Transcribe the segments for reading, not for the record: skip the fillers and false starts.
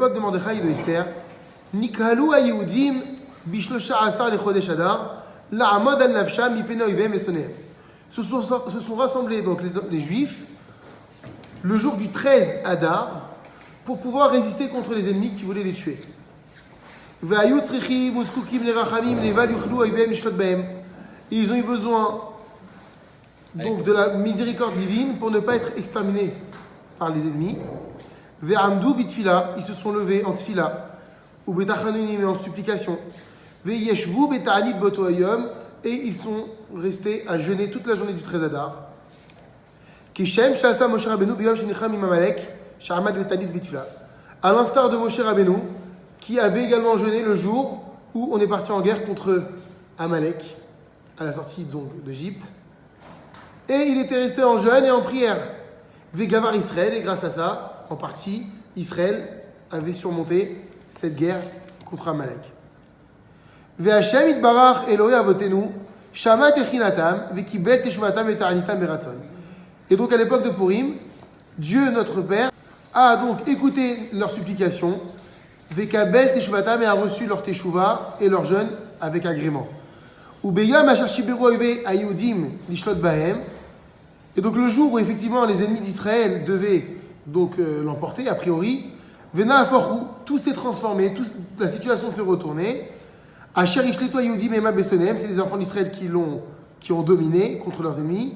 l'époque de Mordechai et de Esther, Nikhalu ha-Yehudim bishlosha asar lechodesh Adar, la'amod al nafsha mipene oivem et sonehem. Se sont rassemblés donc les Juifs le jour du 13 Adar pour pouvoir résister contre les ennemis qui voulaient les tuer. Ve'ayu tzrichim uzkukim lerachamim leval yuchlu oivem mishlot bahem. Ils ont eu besoin donc de la miséricorde divine pour ne pas être exterminés par les ennemis. Ve'amdu bitfila, ils se sont levés en tfila, ou betachanunim, en supplication. Ve'yeshvu beta'anit boto hayom, et ils sont restés à jeûner toute la journée du 13 Adar. Kishem shasa Moshe Rabbeinu biyom shenicham im Amalek, sha'amad beta'anit bitfila. À l'instar de Moshe Rabbeinu, qui avait également jeûné le jour où on est parti en guerre contre Amalek, à la sortie donc d'Égypte. Et il était resté en jeûne et en prière. Vegavar Israël, et grâce à ça, en partie, Israël avait surmonté cette guerre contre Amalek. Ve'Hashem itbarach Elohei avotenu, shama techinatam, ve'kibel teshuvatam ve'ta'anitam beratzon. Et donc à l'époque de Purim, Dieu, notre Père, a donc écouté leurs supplications, ve'kabel teshuvatam, et a reçu leur teshuva et leur jeûne avec agrément. Ubeyam asher shiberu oivei haYehudim lishlot bahem. Et donc le jour où effectivement les ennemis d'Israël devaient donc l'emporter, a priori, Vena aforhu, tout s'est transformé, la situation s'est retournée. Asher ishletu haYehudim ema besonehem, c'est les enfants d'Israël qui ont dominé contre leurs ennemis.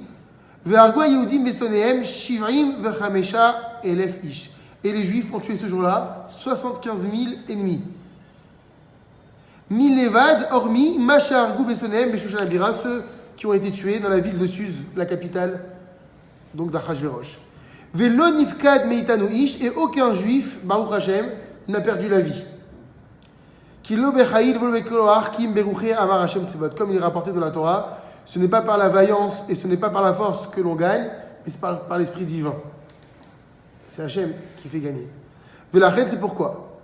Ve'argu haYehudim besonehem shivrim vechamesha elef ish. Et les Juifs ont tué ce jour-là 75 000 ennemis. Milevad, hormis Masha argu besonehem beshushan abira, ceux qui ont été tués dans la ville de Suse, la capitale donc d'Achashverosh. Velo nifkad meitanu ish, et aucun juif, Baruch Hashem, n'a perdu la vie. Kilo bechaïd volo bekoloach kim beruché amar Hashem tzivot. Comme il est rapporté dans la Torah, ce n'est pas par la vaillance et ce n'est pas par la force que l'on gagne, mais c'est par l'esprit divin. C'est Hashem qui fait gagner. Velachet, c'est pourquoi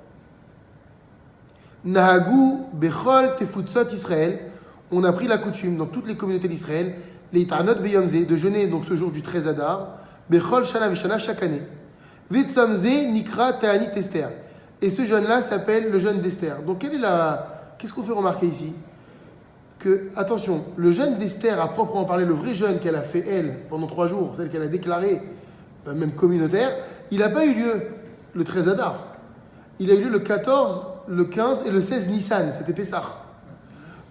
Nahagu bechol tefutzot Israël, on a pris la coutume dans toutes les communautés d'Israël, les Itanot beyomze, de jeûner donc ce jour du 13 Adar, bechol shana veshana, chaque année. Vitzomze nikra ta'anit Esther. Et ce jeûne-là s'appelle le jeûne d'Esther. Donc qu'est-ce qu'on fait remarquer ici? Que, attention, le jeûne d'Esther, à proprement parler, le vrai jeûne qu'elle a fait elle pendant 3 jours, celle qu'elle a déclarée, même communautaire, il n'a pas eu lieu le 13 Adar. Il a eu lieu le 14, le 15 et le 16 Nissan, c'était Pessah.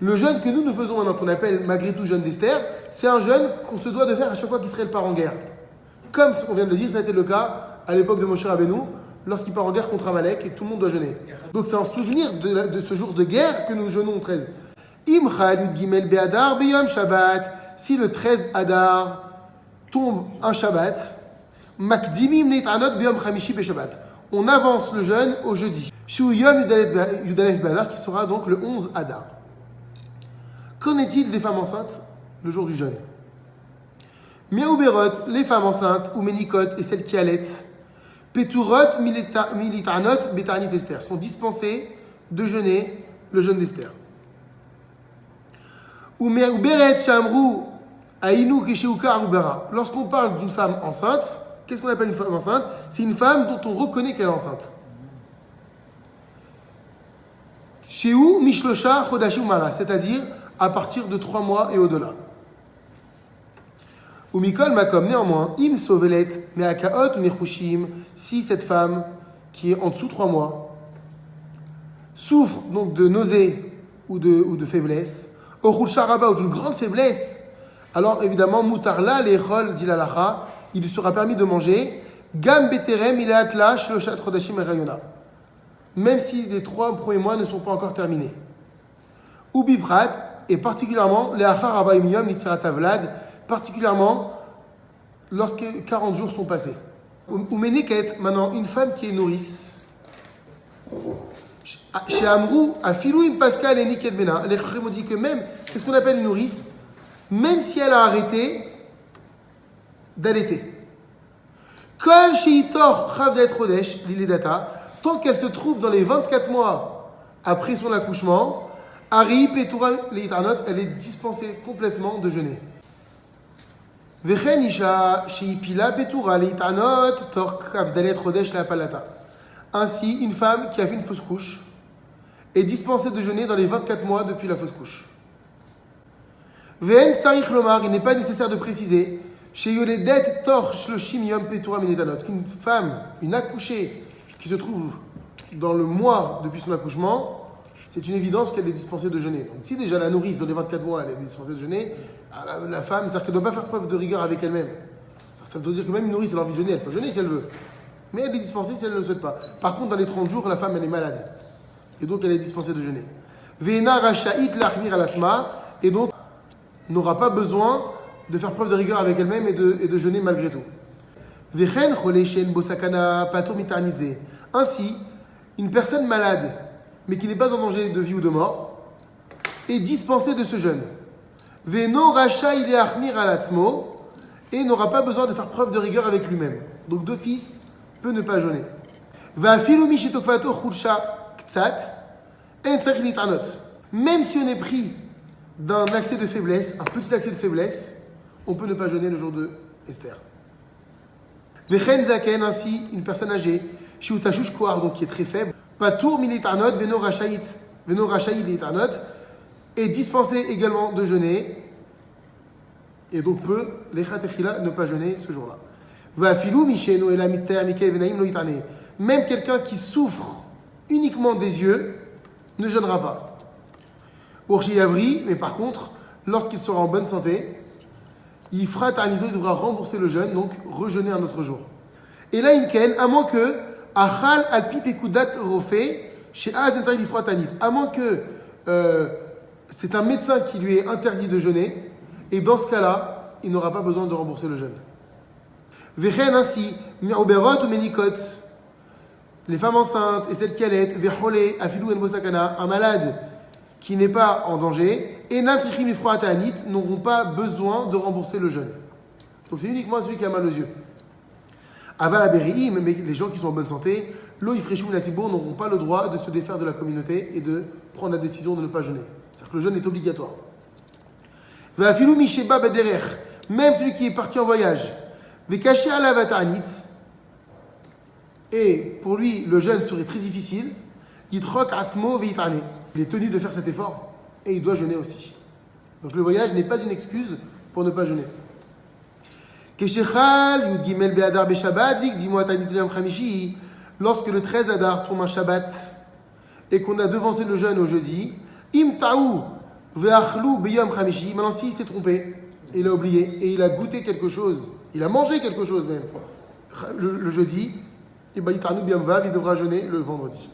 Le jeûne que nous faisons maintenant, qu'on appelle malgré tout jeûne d'Esther, c'est un jeûne qu'on se doit de faire à chaque fois qu'Israël part en guerre. Comme on vient de le dire, ça a été le cas à l'époque de Moshe Rabbeinu, lorsqu'il part en guerre contre Amalek et tout le monde doit jeûner. Donc c'est un souvenir de ce jour de guerre que nous jeûnons au 13. Im Chad Gimel Be'adar Beyom Shabbat, si le 13 Adar tombe un Shabbat, Makdimim Neitanot Beyom Chamishi Be'Shabbat. On avance le jeûne au jeudi. Shu Yom Yudalef Be'adar, qui sera donc le 11 Adar. Qu'en est-il des femmes enceintes le jour du jeûne? Miaouberot, les femmes enceintes, ou Ménikot, et celles qui allaitent, Peturot Militanot Betanit Esther, sont dispensées de jeûner le jeûne d'Esther. Ou Miaouberet Shamrou Aïnou Kesheuka Arubera. Lorsqu'on parle d'une femme enceinte, qu'est-ce qu'on appelle une femme enceinte? C'est une femme dont on reconnaît qu'elle est enceinte. Sheu Mishlosha Chodashim Mala, c'est-à-dire à partir de 3 mois et au-delà. Ou Mikol Makom, néanmoins, Im Sovelet, Meakaot ou Mirchushim, si cette femme qui est en dessous de 3 mois souffre donc de nausées ou de faiblesse, Orul Sharaba ou d'une grande faiblesse, alors évidemment, Mutarla, Lechol, Dilalacha, il lui sera permis de manger, Gam Beterem, Ileatla, Shloshat Chodashim et Rayona, même si les 3 premiers mois ne sont pas encore terminés. Ou Biprat, et particulièrement, les Achar Abayim Yom Litzirat Avlad, particulièrement lorsque 40 jours sont passés. Ou Meneket, maintenant, une femme qui est nourrice. Chez Amrou, à Filouim Pascal et Niket Bena, les Chachem ont dit que même, qu'est-ce qu'on appelle une nourrice? Même si elle a arrêté d'allaiter. Kol Sheitor Chavdet Chodesh, Liledata, tant qu'elle se trouve dans les 24 mois après son accouchement, Ari Petura Leitanot, elle est dispensée complètement de jeûner. Vechen Isha Sheipila Petura Leitanot Tor Kavdalet Chodesh La Palata. Ainsi, une femme qui a fait une fausse couche est dispensée de jeûner dans les 24 mois depuis la fausse couche. Ve'en sarich lomar, il n'est pas nécessaire de préciser, chez Yoledet tor shloshim yom petura minetanot, qu'une femme, une accouchée qui se trouve dans le mois depuis son accouchement, c'est une évidence qu'elle est dispensée de jeûner. Donc si déjà la nourrice dans les 24 mois, elle est dispensée de jeûner, la femme, c'est-à-dire qu'elle ne doit pas faire preuve de rigueur avec elle-même. Ça veut dire que même une nourrice, elle a envie de jeûner, elle peut jeûner si elle veut. Mais elle est dispensée si elle ne le souhaite pas. Par contre, dans les 30 jours, la femme, elle est malade. Et donc, elle est dispensée de jeûner. Ve'ena rasha'it lachmir alatzma, et donc, n'aura pas besoin de faire preuve de rigueur avec elle-même et de jeûner malgré tout. Vechen chole shen bo sakana patur mitanidze. Ainsi, une personne malade, mais qui n'est pas en danger de vie ou de mort, est dispensée de ce jeûne. Ve'no rasha'it lachmir alatzmo, et n'aura pas besoin de faire preuve de rigueur avec lui-même. Donc, d'office, peut ne pas jeûner. Même si on est pris d'un accès de faiblesse, un petit accès de faiblesse, on peut ne pas jeûner le jour de Esther. Vechen zaken, ainsi une personne âgée, shiutashush koar, donc qui est très faible, patour militarnot, veno rachayit militarnot, est dispensé également de jeûner, et donc peut, lechat echila, ne pas jeûner ce jour-là. Même quelqu'un qui souffre uniquement des yeux ne jeûnera pas. Mais par contre, lorsqu'il sera en bonne santé, il fera ta'anito, il devra rembourser le jeûne, donc rejeûner un autre jour. Et là, à moins que achal alpi pekudat rofé chez azen ifra tanit, à moins que c'est un médecin qui lui est interdit de jeûner, et dans ce cas-là, il n'aura pas besoin de rembourser le jeûne. Vechen ainsi, mi'oberot ou menikot, les femmes enceintes et celles qui allaitent, vechole, afilou en bosakana, un malade qui n'est pas en danger, et namtrichim ifra ta'anit, n'auront pas besoin de rembourser le jeûne. Donc c'est uniquement celui qui a mal aux yeux. Aval aberiim, mais les gens qui sont en bonne santé, lo ifreshum latibour n'auront pas le droit de se défaire de la communauté et de prendre la décision de ne pas jeûner. C'est-à-dire que le jeûne est obligatoire. Ve'afilou misheba baderech, même celui qui est parti en voyage, ve'kaché ala vata'anit, et pour lui le jeûne serait très difficile, yitrok atzmo ve'itane, il est tenu de faire cet effort et il doit jeûner aussi. Donc le voyage n'est pas une excuse pour ne pas jeûner. Keshechal yud gimel be'adar be'shabbat vik dimo atanit yom chamishi, lorsque le 13 Adar tombe un Shabbat et qu'on a devancé le jeûne au jeudi, im ta'u ve'achlu be'yom chamishi, maintenant s'il s'est trompé, il a oublié et il a goûté quelque chose, il a mangé quelque chose même le jeudi, et ben il devra jeûner le vendredi.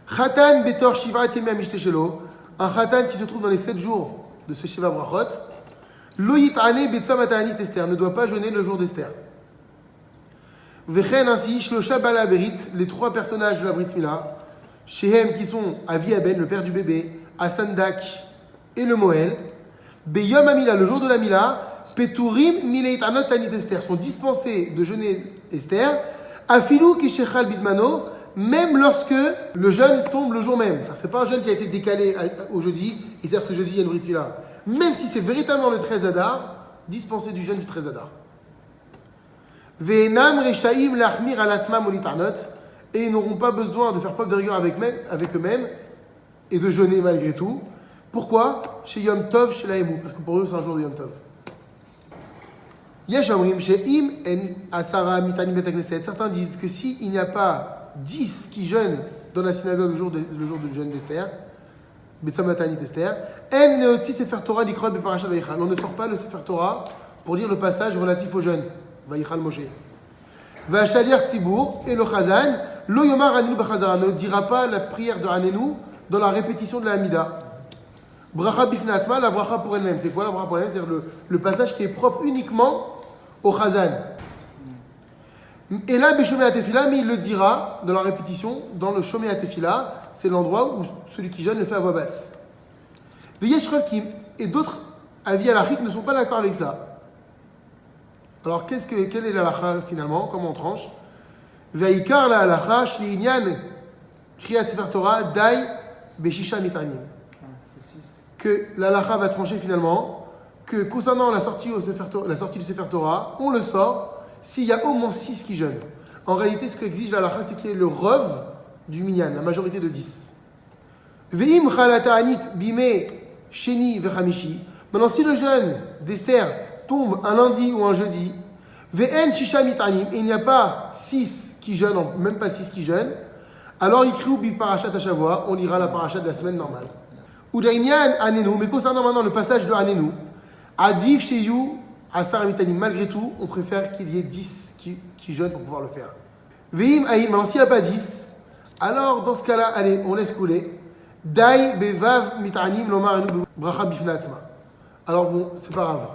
Khatan betor shivat yemei mishteshelo, un khatan qui se trouve dans les 7 jours de ce Shiva Brachot, lo yitane betzam ata'anit Esther, ne doit pas jeûner le jour d'Esther. Vechen ainsi shlosha bala berit, les 3 personnages de la Brit Mila, Shehem qui sont Avi Aben, le père du bébé, Asandak et le Moël, beyom amila, le jour de la Mila, peturim mileitanot tanit Esther, sont dispensés de jeûner Esther, afilou kishechal bismano, même lorsque le jeûne tombe le jour même. Ce n'est pas un jeûne qui a été décalé au jeudi, et c'est-à-dire que ce jeudi il y a une Brit Mila. Même si c'est véritablement le 13 Adar, dispensé du jeûne du 13 Adar. Ve'enam rechaim lachmir alatzmam olitarnot, et ils n'auront pas besoin de faire preuve de rigueur avec eux-mêmes et de jeûner malgré tout. Pourquoi? Chez Yom Tov, chez la Emu, parce que pour eux c'est un jour de Yom Tov. Yashamrim she'im en asara mitani bet hakneset. Certains disent que s'il n'y a pas 10 qui jeûnent dans la synagogue le jour du jeûne d'Esther, Betzam Matanit Esther, en neotzi sefer Torah likrot beparashat Vayichal. On ne sort pas le sefer Torah pour lire le passage relatif au jeûne. Vayichal Moshe. Va'ashaliach tzibur et le chazan lo yomar anenu b'chazara, ne dira pas la prière de Hanenu dans la répétition de la Hamida. Bracha bifnei atzma, la bracha pour elle-même. C'est quoi la bracha pour elle-même? C'est-à-dire le passage qui est propre uniquement au chazan. Et là, Beshomei Atefila, mais il le dira dans la répétition, dans le Shomei Atefila, c'est l'endroit où celui qui jeûne le fait à voix basse. Et d'autres avis halachiques ne sont pas d'accord avec ça. Alors, quelle est la halacha finalement? Comment on tranche? Ve'ikar la halacha shli'inyan kriyat sefer Torah dai beshisha mitanim. Que la halacha va trancher finalement que concernant la sortie du sefer Torah, on le sort s'il y a au moins 6 qui jeûnent. En réalité, ce qu'exige la halakha, c'est qu'il y ait le rov du minyan, la majorité de 10. Ve'im chalata anit bime sheni vechamishi. Maintenant, si le jeûne d'Esther tombe un lundi ou un jeudi, ve'en shisha mitanim, et il n'y a pas 6 qui jeûnent, même pas 6 qui jeûnent, alors ikriou bi parashat hashavua, on lira la parashat de la semaine normale. Udainyan anenu, mais concernant maintenant le passage de anenu, adif sheyu asar mitanim, malgré tout, on préfère qu'il y ait 10 qui jeûnent pour pouvoir le faire. Ve'im aïm, maintenant s'il n'y a pas 10, alors dans ce cas-là, allez, on laisse couler. Dai bevav mitanim lomar anu bracha bifna atzma. Alors bon, c'est pas grave.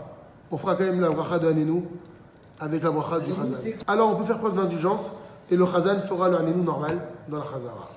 On fera quand même la bracha de Hanenu avec la bracha du Chazan. Alors on peut faire preuve d'indulgence et le Chazan fera le Hanenu normal dans la Chazara.